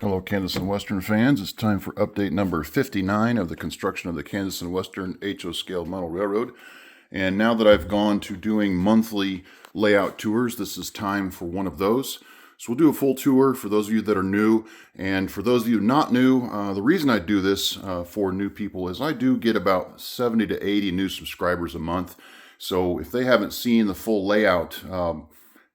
Hello, Kansas and Western fans. It's time for update number 59 of the construction of the Kansas and Western HO scale model railroad. And now that I've gone to doing monthly layout tours, this is time for one of those. So we'll do a full tour for those of you that are new. And for those of you not new, the reason I do this for new people is I do get about 70 to 80 new subscribers a month. So if they haven't seen the full layout,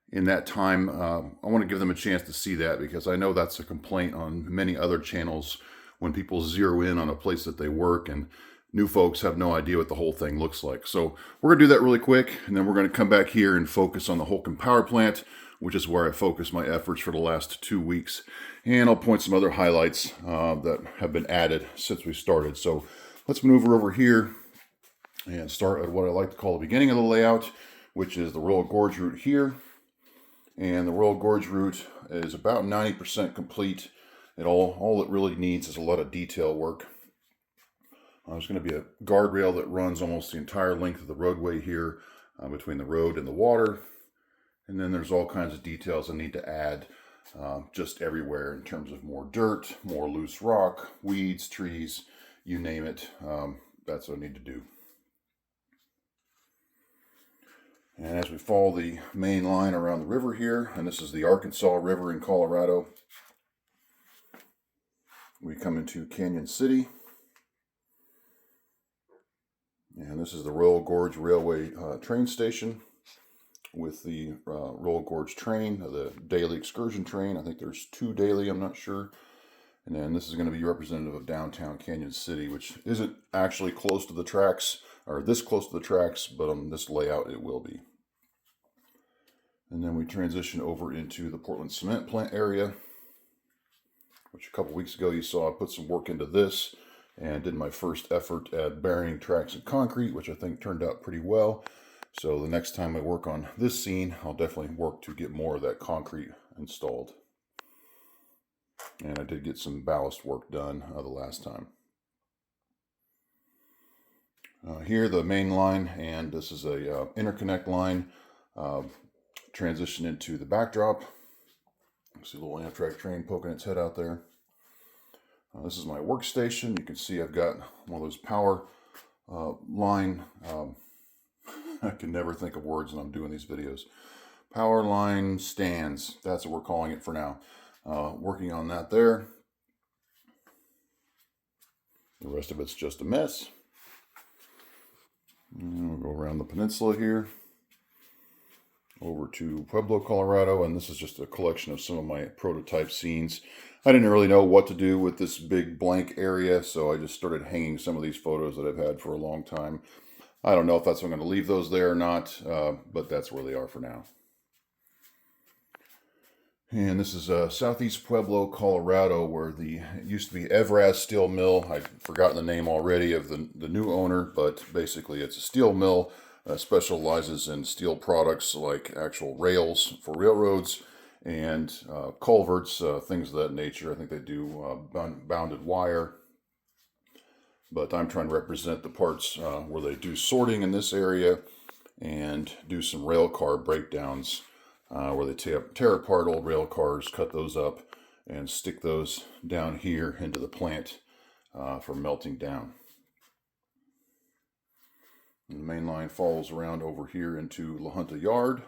in that time, I want to give them a chance to see that, because I know that's a complaint on many other channels when people zero in on a place that they work and new folks have no idea what the whole thing looks like. So we're going to do that really quick, and then we're going to come back here and focus on the Holcomb Power Plant, which is where I focused my efforts for the last 2 weeks. And I'll point some other highlights that have been added since we started. So let's maneuver over here and start at what I like to call the beginning of the layout, which is the Royal Gorge route here. And the Royal Gorge route is about 90% complete. All it really needs is a lot of detail work. There's going to be a guardrail that runs almost the entire length of the roadway here between the road and the water. And then there's all kinds of details I need to add just everywhere in terms of more dirt, more loose rock, weeds, trees, you name it. That's what I need to do. And as we follow the main line around the river here, and this is the Arkansas River in Colorado, we come into Canon City. And this is the Royal Gorge Railway train station with the Royal Gorge train, the daily excursion train. I think there's 2 daily, I'm not sure. And then this is going to be representative of downtown Canon City, which isn't actually close to the tracks, or this close to the tracks, but on this layout it will be. And then we transition over into the Portland cement plant area, which a couple weeks ago you saw I put some work into this and did my first effort at burying tracks in concrete, which I think turned out pretty well. So the next time I work on this scene, I'll definitely work to get more of that concrete installed. And I did get some ballast work done the last time. Here the main line, and this is a interconnect line. Transition into the backdrop. See a little Amtrak train poking its head out there. This is my workstation. You can see I've got one of those power line. I can never think of words when I'm doing these videos. Power line stands. That's what we're calling it for now. Working on that there. The rest of it's just a mess. And we'll go around the peninsula here over to Pueblo, Colorado, and this is just a collection of some of my prototype scenes. I didn't really know what to do with this big blank area, so I just started hanging some of these photos that I've had for a long time. I don't know if I'm going to leave those there or not, but that's where they are for now. And this is southeast Pueblo, Colorado, where it used to be Evraz Steel Mill. I've forgotten the name already of the new owner, but basically it's a steel mill. Specializes in steel products like actual rails for railroads and culverts, things of that nature. I think they do bounded wire. But I'm trying to represent the parts where they do sorting in this area and do some rail car breakdowns where they tear apart old rail cars, cut those up, and stick those down here into the plant for melting down. And the main line follows around over here into La Junta Yard,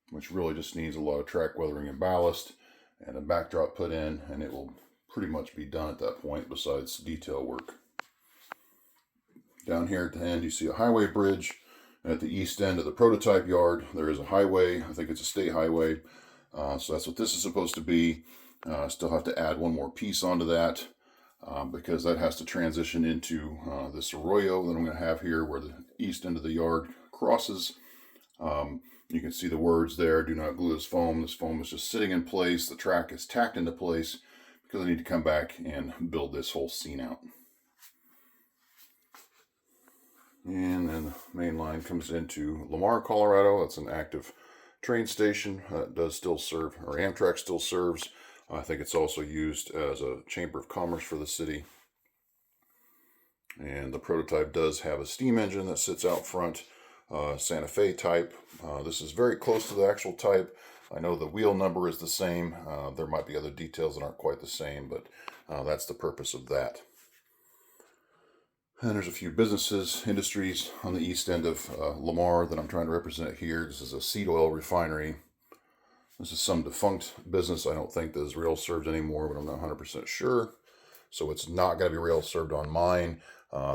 which really just needs a lot of track weathering and ballast and a backdrop put in, and it will pretty much be done at that point besides detail work. Down here at the end you see a highway bridge, and at the east end of the prototype yard there is a highway. I think it's a state highway, so that's what this is supposed to be. Still have to add one more piece onto that. Because that has to transition into this arroyo that I'm going to have here where the east end of the yard crosses. You can see the words there, do not glue this foam. This foam is just sitting in place. The track is tacked into place because I need to come back and build this whole scene out. And then the main line comes into Lamar, Colorado. That's an active train station that does still serve, or Amtrak still serves. I think it's also used as a chamber of commerce for the city. And the prototype does have a steam engine that sits out front. Santa Fe type. This is very close to the actual type. I know the wheel number is the same. There might be other details that aren't quite the same, but that's the purpose of that. And there's a few businesses, industries on the east end of Lamar that I'm trying to represent here. This is a seed oil refinery. This is some defunct business. I don't think that is rail served anymore, but I'm not 100% sure. So it's not going to be rail served on mine.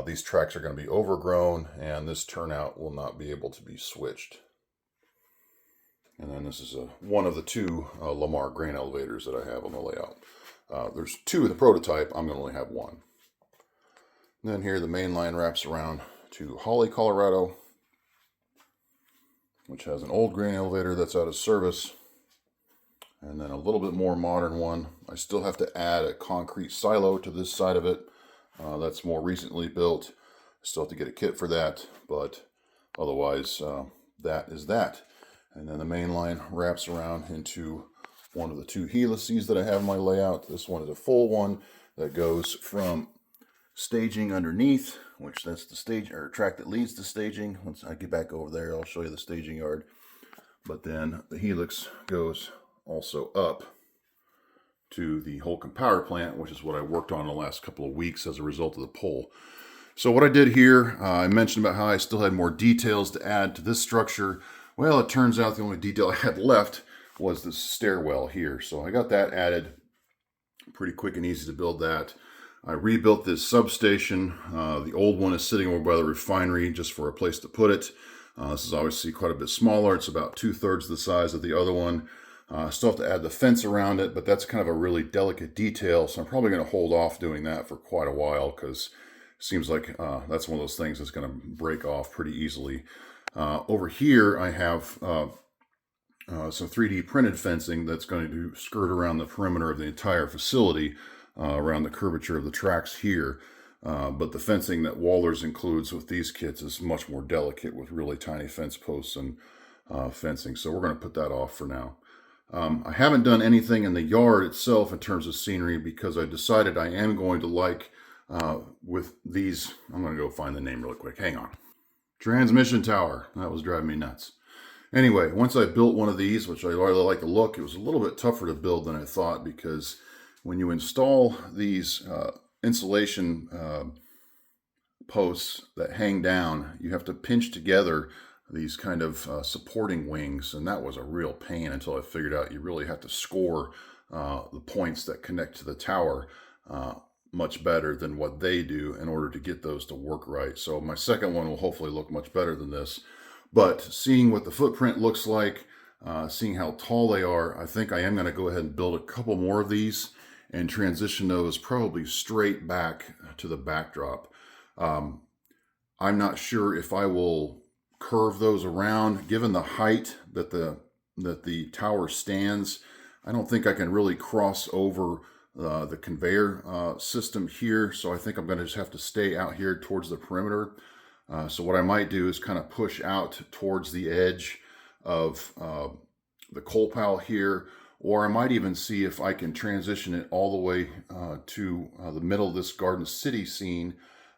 These tracks are going to be overgrown, and this turnout will not be able to be switched. And then this is one of the two Lamar grain elevators that I have on the layout. There's two in the prototype. I'm going to only have one. And then here the main line wraps around to Holly, Colorado, which has an old grain elevator that's out of service. And then a little bit more modern one. I still have to add a concrete silo to this side of it. That's more recently built. Still have to get a kit for that, but otherwise that is that. And then the main line wraps around into one of the two helices that I have in my layout. This one is a full one that goes from staging underneath, which that's the stage or track that leads to staging. Once I get back over there, I'll show you the staging yard. But then the helix goes also up to the Holcomb power plant, which is what I worked on the last couple of weeks as a result of the pole. So what I did here, I mentioned about how I still had more details to add to this structure. Well, it turns out the only detail I had left was the stairwell here. So I got that added. Pretty quick and easy to build that. I rebuilt this substation. The old one is sitting over by the refinery just for a place to put it. This is obviously quite a bit smaller. It's about 2/3 the size of the other one. Still have to add the fence around it, but that's kind of a really delicate detail. So I'm probably going to hold off doing that for quite a while because it seems like that's one of those things that's going to break off pretty easily. Over here, I have some 3D printed fencing that's going to skirt around the perimeter of the entire facility. Around the curvature of the tracks here. But the fencing that Waller's includes with these kits is much more delicate with really tiny fence posts and fencing. So we're going to put that off for now. I haven't done anything in the yard itself in terms of scenery because I decided I am going to like with these. I'm going to go find the name really quick. Hang on. Transmission tower. That was driving me nuts. Anyway, once I built one of these, which I really like the look, it was a little bit tougher to build than I thought because when you install these insulation posts that hang down, you have to pinch together these kind of supporting wings, and that was a real pain until I figured out you really have to score the points that connect to the tower much better than what they do in order to get those to work right. So my second one will hopefully look much better than this. But seeing what the footprint looks like, seeing how tall they are, I think I am going to go ahead and build a couple more of these and transition those probably straight back to the backdrop. I'm not sure if I will curve those around. Given the height that the tower stands, I don't think I can really cross over the conveyor system here. So I think I'm going to just have to stay out here towards the perimeter. So what I might do is kind of push out towards the edge of the coal pile here. Or I might even see if I can transition it all the way to the middle of this Garden City scene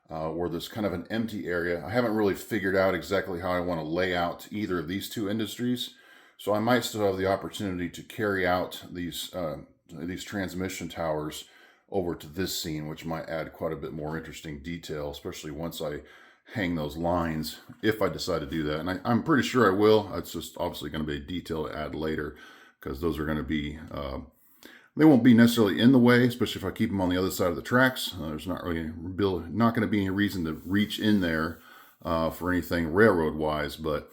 where there's kind of an empty area. I haven't really figured out exactly how I want to lay out either of these two industries. So I might still have the opportunity to carry out these transmission towers over to this scene, which might add quite a bit more interesting detail, especially once I hang those lines, if I decide to do that. And I'm pretty sure I will. It's just obviously going to be a detail to add later, because those are going to be, they won't be necessarily in the way, especially if I keep them on the other side of the tracks. There's not going to be any reason to reach in there for anything railroad-wise. But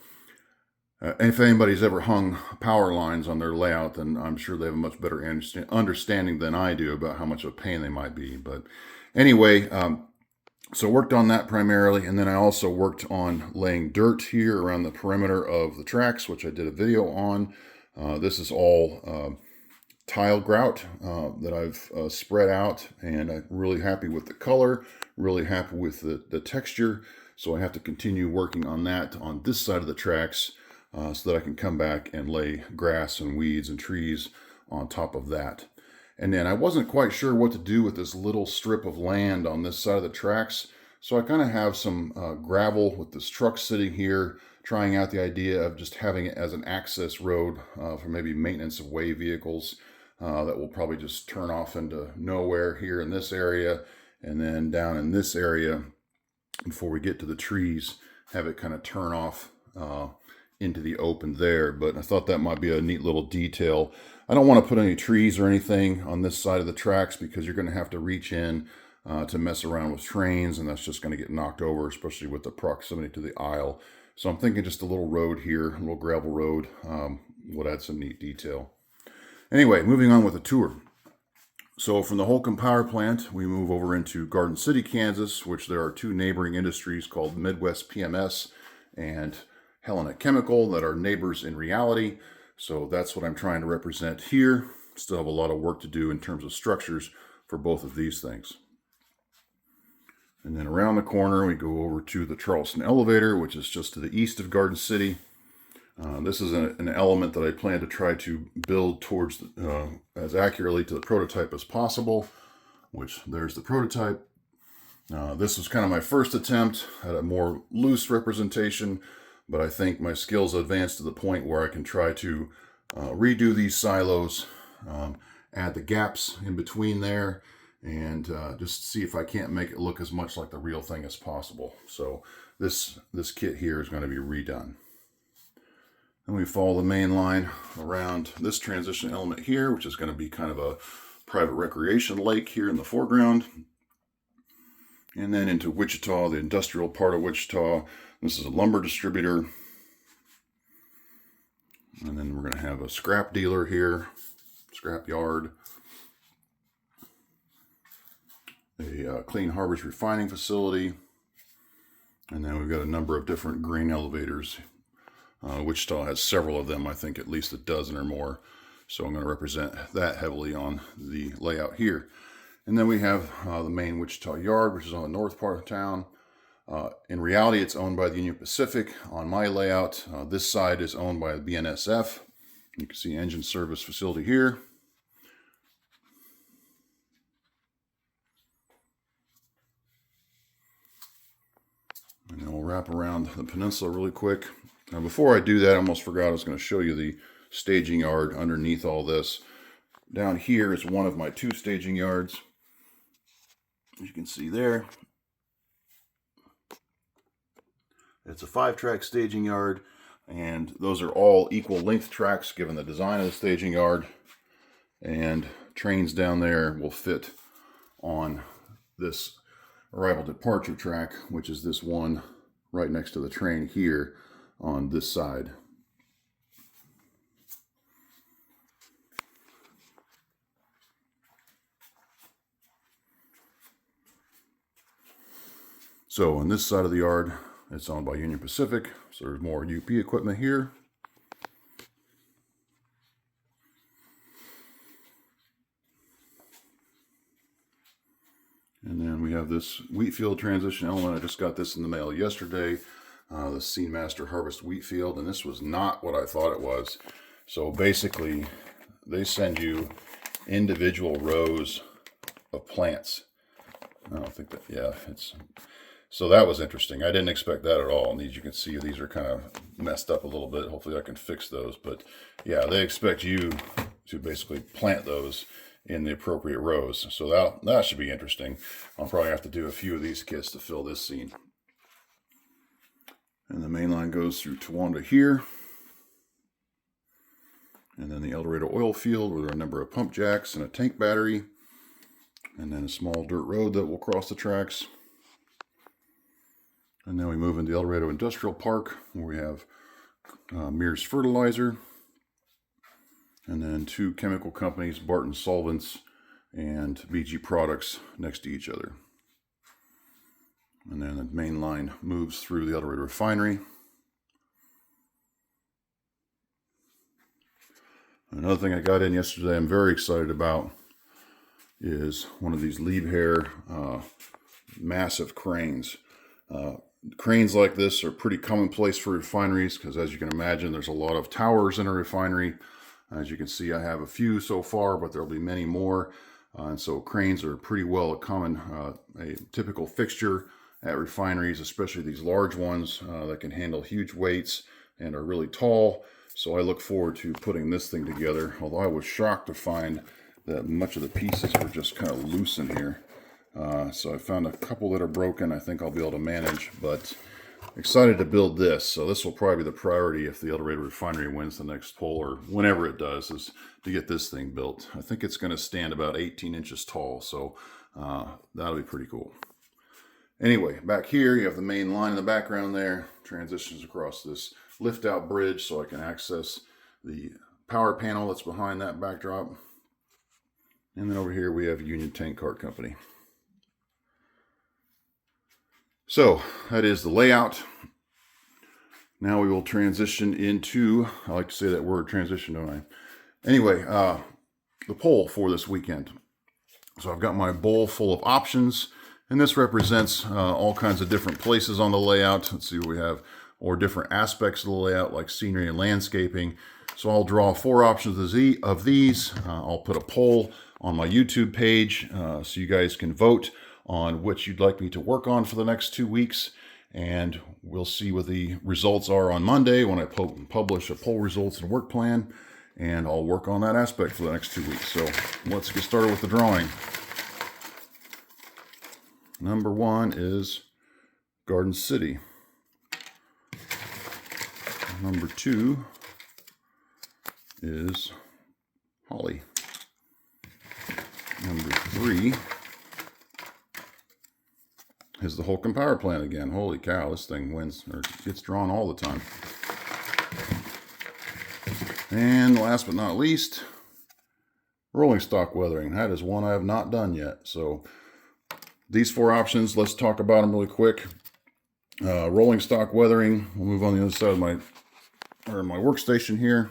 if anybody's ever hung power lines on their layout, then I'm sure they have a much better understanding than I do about how much of a pain they might be. But anyway, so worked on that primarily, and then I also worked on laying dirt here around the perimeter of the tracks, which I did a video on. This is all tile grout that I've spread out, and I'm really happy with the color, really happy with the texture. So I have to continue working on that on this side of the tracks so that I can come back and lay grass and weeds and trees on top of that. And then I wasn't quite sure what to do with this little strip of land on this side of the tracks. So I kind of have some gravel with this truck sitting here, trying out the idea of just having it as an access road for maybe maintenance of way vehicles that will probably just turn off into nowhere here in this area, and then down in this area before we get to the trees, have it kind of turn off into the open there. But I thought that might be a neat little detail. I don't want to put any trees or anything on this side of the tracks because you're going to have to reach in to mess around with trains, and that's just going to get knocked over, especially with the proximity to the aisle. So I'm thinking just a little road here, a little gravel road, would add some neat detail. Anyway, moving on with the tour. So from the Holcomb Power Plant, we move over into Garden City, Kansas, which there are two neighboring industries called Midwest PMS and Helena Chemical that are neighbors in reality. So that's what I'm trying to represent here. Still have a lot of work to do in terms of structures for both of these things. And then around the corner, we go over to the Charleston Elevator, which is just to the east of Garden City. This is an element that I plan to try to build towards as accurately to the prototype as possible, which there's the prototype. This was kind of my first attempt at a more loose representation, but I think my skills advanced to the point where I can try to redo these silos, add the gaps in between there, and just see if I can't make it look as much like the real thing as possible. So this kit here is going to be redone. And we follow the main line around this transition element here, which is going to be kind of a private recreation lake here in the foreground. And then into Wichita, the industrial part of Wichita. This is a lumber distributor. And then we're going to have a scrap dealer here, scrap yard. A Clean Harbors refining facility. And then we've got a number of different grain elevators. Wichita has several of them, I think at least a dozen or more. So I'm going to represent that heavily on the layout here. And then we have the main Wichita yard, which is on the north part of town. In reality, it's owned by the Union Pacific. On my layout, this side is owned by the BNSF. You can see engine service facility here. And then we'll wrap around the peninsula really quick. Now, before I do that, I almost forgot I was going to show you the staging yard underneath all this. Down here is one of my two staging yards. As you can see there, it's a 5-track staging yard, and those are all equal length tracks given the design of the staging yard. And trains down there will fit on this arrival departure track, which is this one right next to the train here on this side. So on this side of the yard, it's owned by Union Pacific, so there's more UP equipment here. And then we have this wheat field transition element. I just got this in the mail yesterday. The Scene Master Harvest wheat field, and this was not what I thought it was. So basically, they send you individual rows of plants. I don't think that, yeah, it's, so that was interesting. I didn't expect that at all. And these, you can see these are kind of messed up a little bit. Hopefully I can fix those. But yeah, they expect you to basically plant those in the appropriate rows. So that should be interesting. I'll probably have to do a few of these kits to fill this scene. And the main line goes through Towanda here. And then the El Dorado oil field with a number of pump jacks and a tank battery. And then a small dirt road that will cross the tracks. And then we move into the El Dorado Industrial Park, where we have Mears Fertilizer. And then two chemical companies, Barton Solvents and BG Products, next to each other. And then the main line moves through the El Dorado Refinery. Another thing I got in yesterday I'm very excited about is one of these Liebherr massive cranes. Cranes like this are pretty commonplace for refineries because, as you can imagine, there's a lot of towers in a refinery. As you can see, I have a few so far, but there'll be many more. And so cranes are pretty well a typical fixture at refineries, especially these large ones that can handle huge weights and are really tall. So I look forward to putting this thing together, although I was shocked to find that much of the pieces were just kind of loose in here. So I found a couple that are broken. I think I'll be able to manage, but excited to build this. So this will probably be the priority if the El Dorado refinery wins the next poll, or whenever it does, is to get this thing built. I think it's going to stand about 18 inches tall, so that'll be pretty cool. Anyway, back here you have the main line in the background there, transitions across this lift out bridge so I can access the power panel that's behind that backdrop. And then over here we have Union Tank Car Company. So that is the layout. Now we will transition into, I like to say that word transition, don't I? Anyway, the poll for this weekend. So I've got my bowl full of options, and this represents all kinds of different places on the layout. Let's see what we have, or different aspects of the layout like scenery and landscaping. So I'll draw 4 options of these. I'll put a poll on my YouTube page so you guys can vote on which you'd like me to work on for the next 2 weeks. And we'll see what the results are on Monday when I publish a poll results and work plan. And I'll work on that aspect for the next 2 weeks. So let's get started with the drawing. Number 1 is Garden City. Number 2 is Holly. Number 3 is the Holcomb Power Plant again. Holy cow, this thing wins, or gets drawn all the time. And last but not least, rolling stock weathering. That is one I have not done yet. So these 4 options, let's talk about them really quick. Rolling stock weathering, we'll move on the other side of my workstation here.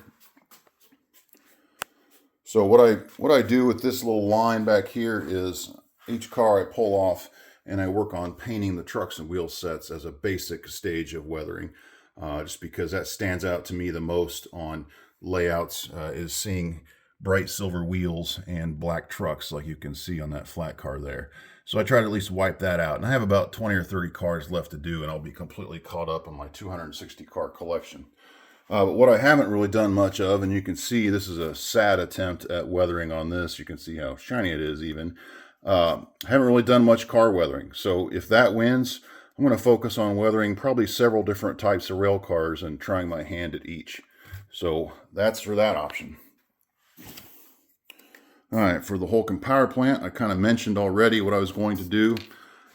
So what I do with this little line back here is each car I pull off and I work on painting the trucks and wheel sets as a basic stage of weathering, just because that stands out to me the most on layouts, is seeing bright silver wheels and black trucks like you can see on that flat car there. So I try to at least wipe that out. And I have about 20 or 30 cars left to do, and I'll be completely caught up on my 260 car collection. But what I haven't really done much of, and you can see this is a sad attempt at weathering on this. You can see how shiny it is even. I haven't really done much car weathering. So if that wins, I'm going to focus on weathering probably several different types of rail cars and trying my hand at each. So that's for that option. All right, for the Holcomb Power Plant, I kind of mentioned already what I was going to do,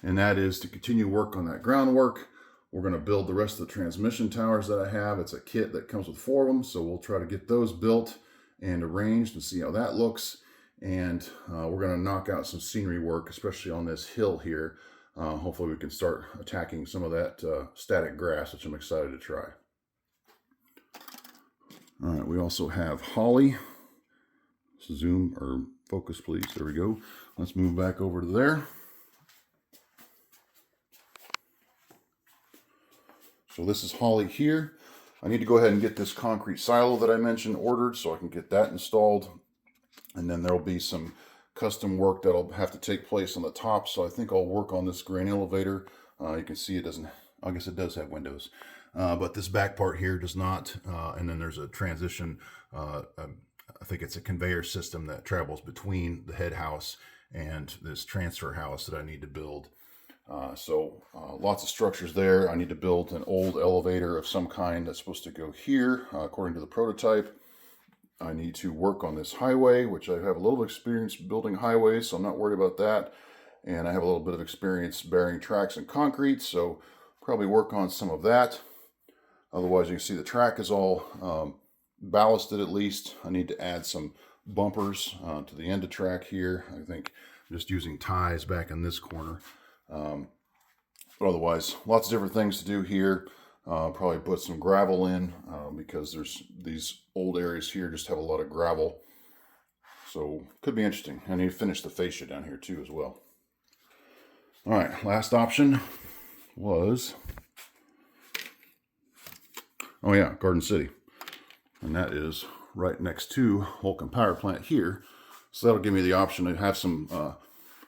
and that is to continue work on that groundwork. We're going to build the rest of the transmission towers that I have. It's a kit that comes with 4 of them, so we'll try to get those built and arranged and see how that looks. And we're going to knock out some scenery work, especially on this hill here. Hopefully we can start attacking some of that static grass, which I'm excited to try. All right, we also have Holly. Zoom or focus, please. There we go. Let's move back over to there. So this is Holly here. I need to go ahead and get this concrete silo that I mentioned ordered so I can get that installed. And then there'll be some custom work that'll have to take place on the top. So I think I'll work on this grain elevator. You can see it doesn't, I guess it does have windows. But this back part here does not. And then there's a transition, I think it's a conveyor system that travels between the head house and this transfer house that I need to build. So lots of structures there. I need to build an old elevator of some kind that's supposed to go here, according to the prototype. I need to work on this highway, which I have a little experience building highways, so I'm not worried about that. And I have a little bit of experience burying tracks in concrete, so probably work on some of that. Otherwise, you can see the track is all ballasted at least. I need to add some bumpers to the end of track here. I think I'm just using ties back in this corner. But otherwise, lots of different things to do here. Probably put some gravel in because there's these old areas here just have a lot of gravel. So could be interesting. I need to finish the fascia down here too as well. All right, last option was, oh yeah, Garden City. And that is right next to Holcomb Power Plant here. So that'll give me the option to have some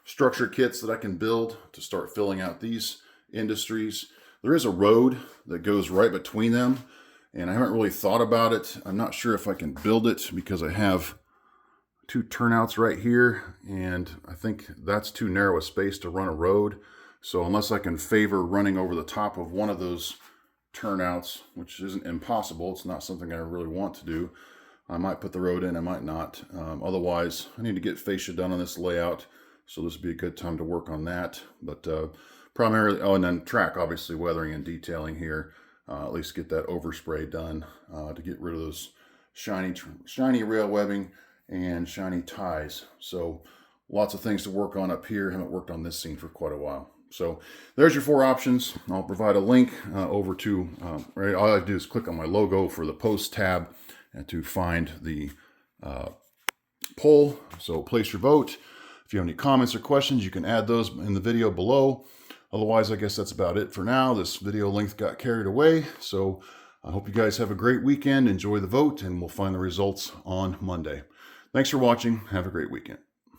structure kits that I can build to start filling out these Industries. There is a road that goes right between them, and I haven't really thought about it. I'm not sure if I can build it because I have 2 turnouts right here, and I think that's too narrow a space to run a road. So unless I can favor running over the top of one of those turnouts, which isn't impossible, it's not something I really want to do, I might put the road in, I might not. Otherwise, I need to get fascia done on this layout, so this would be a good time to work on that. But primarily, oh, and then track, obviously, weathering and detailing here. At least get that overspray done to get rid of those shiny rail webbing and shiny ties. So lots of things to work on up here. Haven't worked on this scene for quite a while. So there's your 4 options. I'll provide a link over to, right, all I have to do is click on my logo for the post tab and to find the poll. So place your vote. If you have any comments or questions, you can add those in the video below. Otherwise, I guess that's about it for now. This video length got carried away. So I hope you guys have a great weekend. Enjoy the vote, and we'll find the results on Monday. Thanks for watching. Have a great weekend.